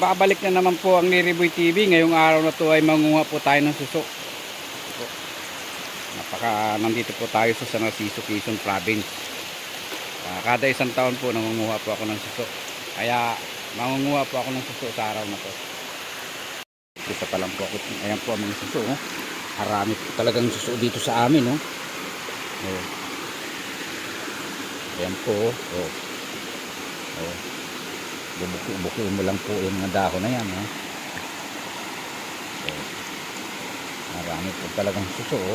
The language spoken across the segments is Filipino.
Babalik na naman po ang Niriboy TV. Ngayong araw na to ay mangunguha po tayo ng suso. Nandito po tayo sa San Narciso, Quezon Province. Kada isang taon po nangunguha po ako ng suso. Kaya mangunguha po ako ng suso sa araw na to. Isa pa lang po ako. Ayan po ang mga suso. Oh. Marami po talagang suso dito sa amin. Oh. Oh. Ayan po. Oh. Oh. Bubukin mo lang po yung mga dahon na yan. Oh. Oh. Marami po talagang suso. Oh.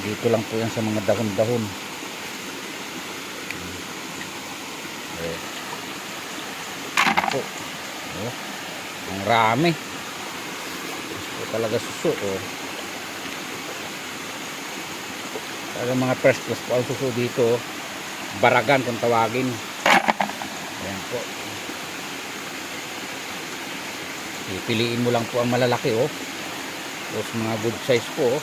Dito lang po yan sa mga dahon-dahon. Oh. Oh. Oh. Ang rami. Ito talaga suso. Oh. Talaga mga first class po ang suso dito. Baragan kung tawagin. Ayan po. Pipiliin mo lang po ang malalaki. Oh. Tapos mga good size po. Oh.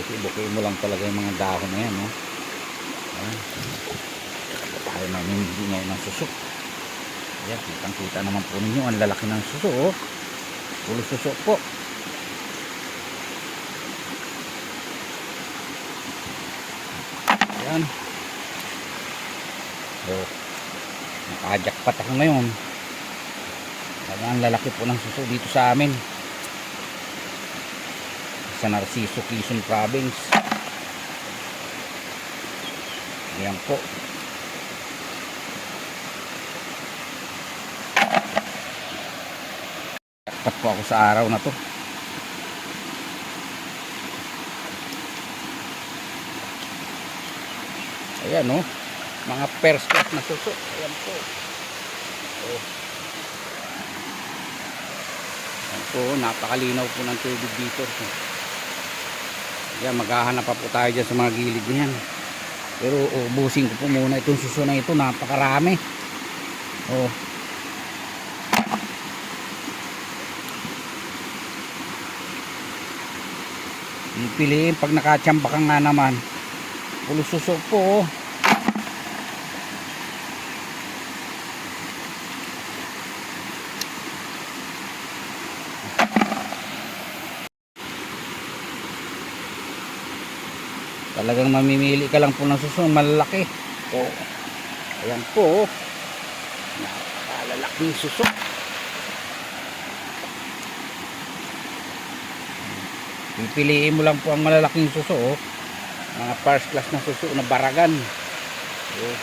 Bubukin mo lang talaga yung mga dahon na yan. Oh. Ayan. Tayo namin ngayon ng suso. Ayan, kitang-kita naman po ninyo ang lalaki ng suso. Oh. Pulo suso po. Ayan. Oh. Nakajakpat ako ngayon. Ang lalaki po ng suso dito sa amin. San Narciso, Quezon Province. Ayan po. Takpat po ako sa araw na to. Ayan o. Oh. Mga first class na suso. Ayan po. Oh. Ayan po. Napakalinaw po ng tubig dito. Yan, maghahanap pa po tayo dyan sa mga gilid niyan. Pero ubusin ko po muna itong suso na ito. Napakarami. Oh. Pipiliin pag nakachamba ka nga naman. Pulo suso po. Oh. Talagang mamimili ka lang po ng suso malalaki. Oh. Ayan po. Napakalalaking suso. Pipiliin mo lang po ang malalaking suso. Oh. Mga first class na suso na baragan. Oh.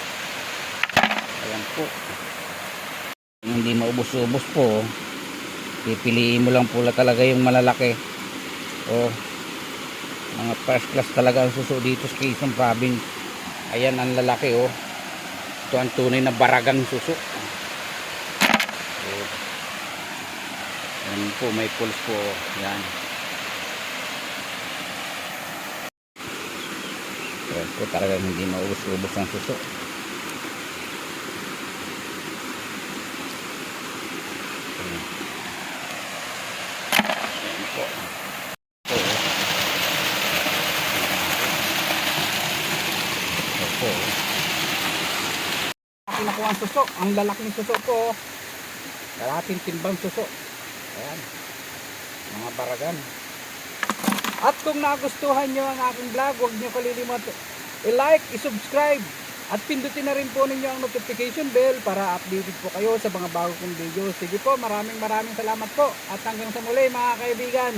Ayan po. Hindi maubos-ubos po. Oh. Pipiliin mo lang po talaga yung malalaki. Oh. Mga first class talaga ang suso dito sa Quezon Province. Ayan ang lalaki. Oh. Ito ang tunay na baragang suso. Oh. Ayan po, may pulse po. Ayan. Ayan po, talagang hindi maubos-ubos ang suso. Ayan. Ayan po. Na po ang suso, ang lalaking suso po. Lalaking timbang suso. Ayan. Mga baragan. At kung nagustuhan nyo ang aking vlog, huwag nyo kalilimutan i-like, i-subscribe at pindutin na rin po ninyo ang notification bell para updated po kayo sa mga bago kong video. Sige po, maraming salamat po at hanggang sa muli mga kaibigan.